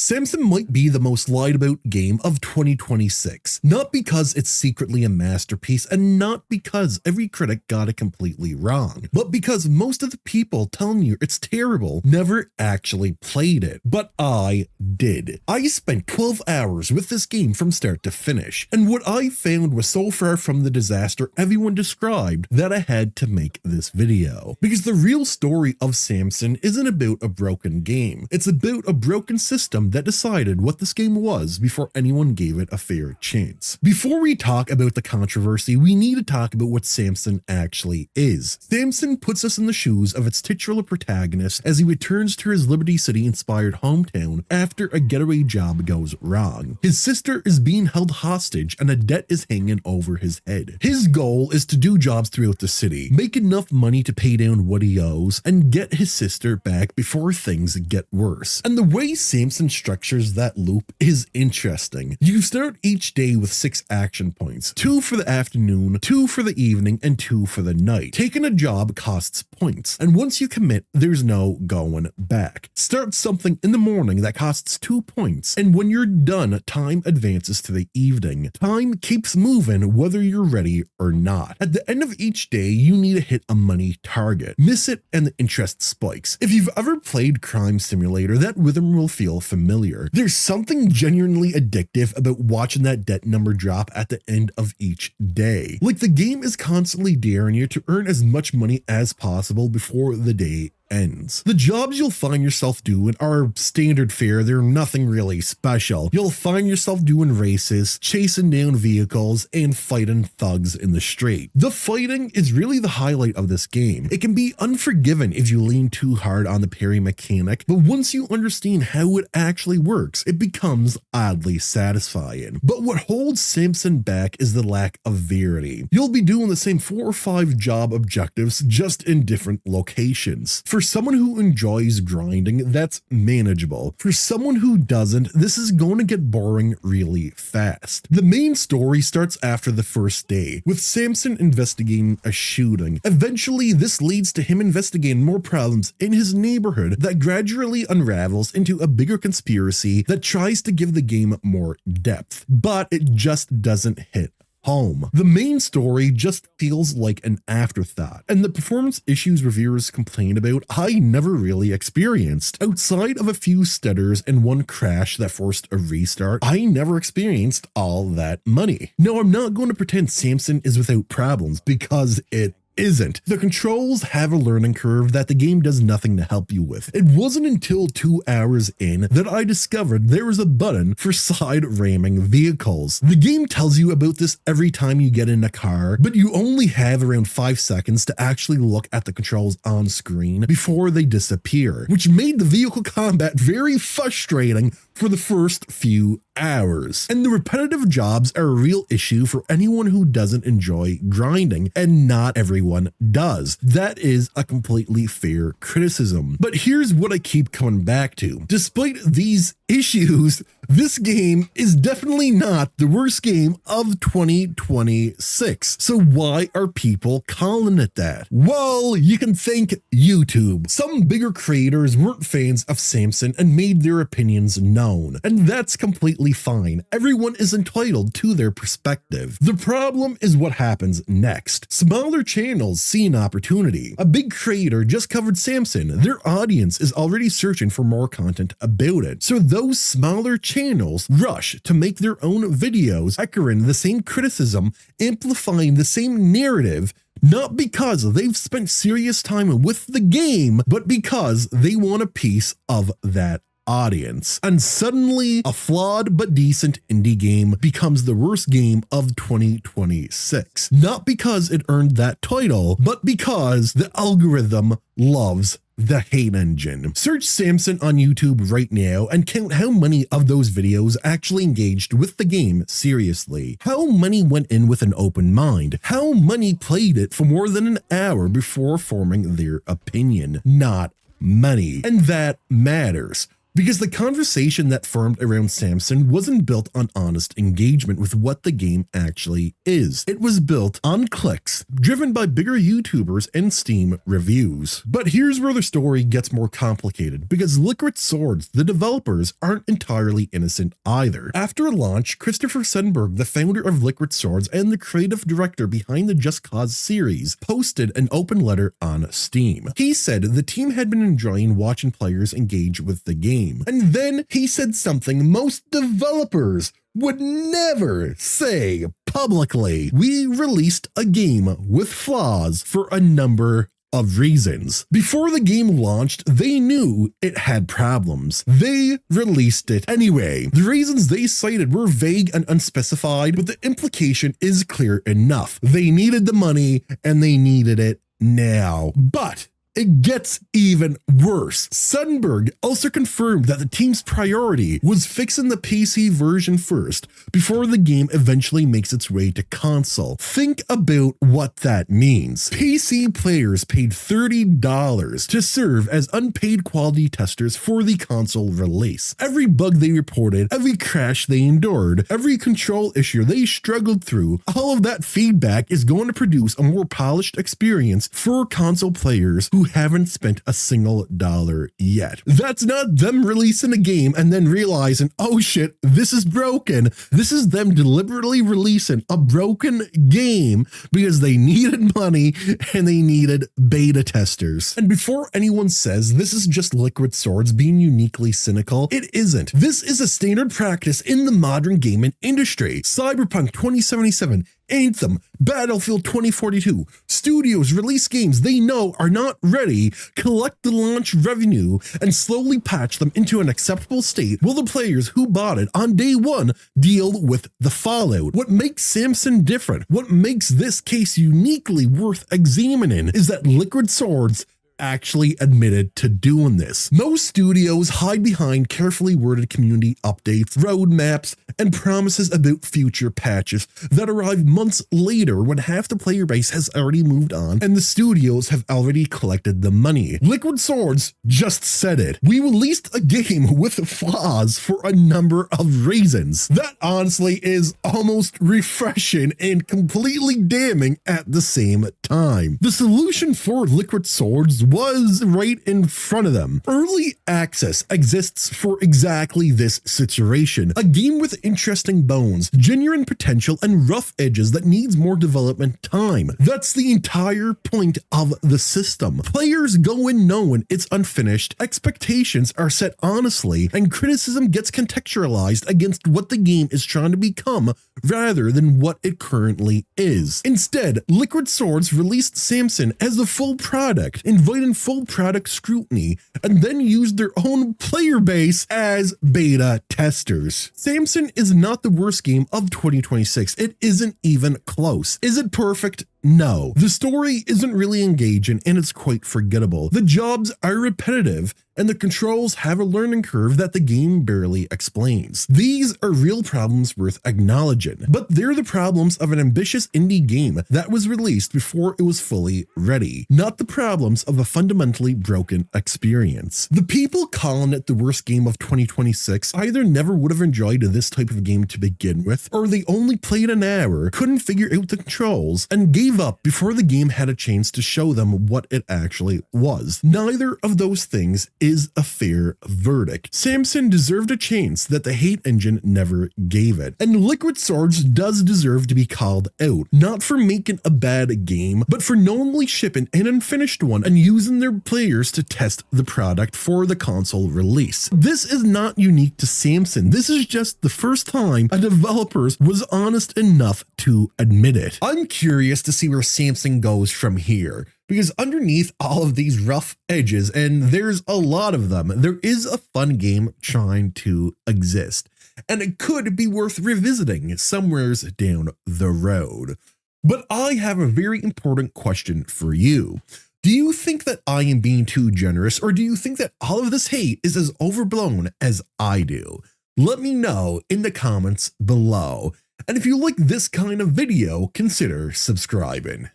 Samson might be the most lied about game of 2026, not because it's secretly a masterpiece and not because every critic got it completely wrong, but because most of the people telling you it's terrible never actually played it. But I did. I spent 12 hours with this game from start to finish, and what I found was so far from the disaster everyone described that I had to make this video. Because the real story of Samson isn't about a broken game, it's about a broken system that decided what this game was before anyone gave it a fair chance. Before we talk about the controversy, we need to talk about what Samson actually is. Samson puts us in the shoes of its titular protagonist as he returns to his Liberty City inspired hometown after a getaway job goes wrong. His sister is being held hostage and a debt is hanging over his head. His goal is to do jobs throughout the city, make enough money to pay down what he owes, and get his sister back before things get worse. And the way Samson structures that loop is interesting. You start each day with 6 action points, 2 for the afternoon, 2 for the evening, and 2 for the night. Taking a job costs points, and once you commit, there's no going back. Start something in the morning that costs 2 points, and when you're done, time advances to the evening. Time keeps moving whether you're ready or not. At the end of each day, you need to hit a money target. Miss it and the interest spikes. If you've ever played Crime Simulator, that rhythm will feel familiar. There's something genuinely addictive about watching that debt number drop at the end of each day. Like the game is constantly daring you to earn as much money as possible before the day ends. The jobs you'll find yourself doing are standard fare. They're nothing really special. You'll find yourself doing races, chasing down vehicles, and fighting thugs in the street. The fighting is really the highlight of this game. It can be unforgiving if you lean too hard on the parry mechanic, but once you understand how it actually works, it becomes oddly satisfying. But what holds Samson back is the lack of variety. You'll be doing the same 4 or 5 job objectives just in different locations. For someone who enjoys grinding, that's manageable. For someone who doesn't, this is going to get boring really fast. The main story starts after the first day, with Samson investigating a shooting. Eventually, this leads to him investigating more problems in his neighborhood that gradually unravels into a bigger conspiracy that tries to give the game more depth, but it just doesn't hit home. The main story just feels like an afterthought, and the performance issues reviewers complain about I never really experienced. Outside of a few stutters and one crash that forced a restart, I never experienced all that money. Now, I'm not going to pretend Samson is without problems, because it isn't. The controls have a learning curve that the game does nothing to help you with. It wasn't until 2 hours in that I discovered there was a button for side ramming vehicles. The game tells you about this every time you get in a car, but you only have around 5 seconds to actually look at the controls on screen before they disappear, which made the vehicle combat very frustrating for the first few hours. And the repetitive jobs are a real issue for anyone who doesn't enjoy grinding, and not everyone does. That is a completely fair criticism. But here's what I keep coming back to. Despite these issues, this game is definitely not the worst game of 2026. So why are people calling it that? Well, you can thank YouTube. Some bigger creators weren't fans of Samson and made their opinions known, and that's completely fine. Everyone is entitled to their perspective. The problem is what happens next. Smaller channels see an opportunity. A big creator just covered Samson. Their audience is already searching for more content about it. So those smaller channels rush to make their own videos echoing the same criticism, amplifying the same narrative, not because they've spent serious time with the game, but because they want a piece of that audience. And suddenly, a flawed but decent indie game becomes the worst game of 2026. Not because it earned that title, but because the algorithm loves the hate engine. Search Samson on YouTube right now and count how many of those videos actually engaged with the game seriously. How many went in with an open mind? How many played it for more than an hour before forming their opinion? Not many. And that matters. Because the conversation that formed around Samson wasn't built on honest engagement with what the game actually is. It was built on clicks, driven by bigger YouTubers and Steam reviews. But here's where the story gets more complicated, because Liquid Swords, the developers, aren't entirely innocent either. After launch, Christopher Sundberg, the founder of Liquid Swords and the creative director behind the Just Cause series, posted an open letter on Steam. He said the team had been enjoying watching players engage with the game. And then he said something most developers would never say publicly. We released a game with flaws for a number of reasons. Before the game launched, they knew it had problems. They released it anyway. The reasons they cited were vague and unspecified, but the implication is clear enough. They needed the money and they needed it now. But it gets even worse. Sundberg also confirmed that the team's priority was fixing the PC version first before the game eventually makes its way to console. Think about what that means. PC players paid $30 to serve as unpaid quality testers for the console release. Every bug they reported, every crash they endured, every control issue they struggled through, all of that feedback is going to produce a more polished experience for console players who haven't spent a single dollar yet. That's not them releasing a game and then realizing, oh shit, this is broken. This is them deliberately releasing a broken game because they needed money and they needed beta testers. And before anyone says this is just Liquid Swords being uniquely cynical, it isn't. This is a standard practice in the modern gaming industry. Cyberpunk 2077, Anthem, Battlefield 2042, studios release games they know are not ready, collect the launch revenue, and slowly patch them into an acceptable state while the players who bought it on day one deal with the fallout. What makes Samson different, what makes this case uniquely worth examining, is that Liquid Swords actually admitted to doing this. Most studios hide behind carefully worded community updates, roadmaps, and promises about future patches that arrive months later when half the player base has already moved on and the studios have already collected the money. Liquid Swords just said it. We released a game with flaws for a number of reasons. That honestly is almost refreshing and completely damning at the same time. The solution for Liquid Swords was right in front of them. Early access exists for exactly this situation. A game with interesting bones, genuine potential, and rough edges that needs more development time. That's the entire point of the system. Players go in knowing it's unfinished, expectations are set honestly, and criticism gets contextualized against what the game is trying to become rather than what it currently is. Instead, Liquid Swords released Samson as the full product, inviting full product scrutiny, and then used their own player base as beta testers. Samson is not the worst game of 2026. It isn't even close. Is it perfect? No. The story isn't really engaging and it's quite forgettable. The jobs are repetitive and the controls have a learning curve that the game barely explains. These are real problems worth acknowledging, but they're the problems of an ambitious indie game that was released before it was fully ready, not the problems of a fundamentally broken experience. The people calling it the worst game of 2026 either never would have enjoyed this type of game to begin with, or they only played an hour, couldn't figure out the controls, and gave up before the game had a chance to show them what it actually was. Neither of those things is a fair verdict. Samson deserved a chance that the hate engine never gave it, and Liquid Swords does deserve to be called out, not for making a bad game, but for knowingly shipping an unfinished one and using their players to test the product for the console release. This is not unique to Samson. This is just the first time a developer was honest enough to admit it. I'm curious to see where Samson goes from here, because underneath all of these rough edges, and there's a lot of them, there is a fun game trying to exist, and it could be worth revisiting somewheres down the road. But I have a very important question for you. Do you think that I am being too generous, or do you think that all of this hate is as overblown as I do? Let me know in the comments below. And if you like this kind of video, consider subscribing.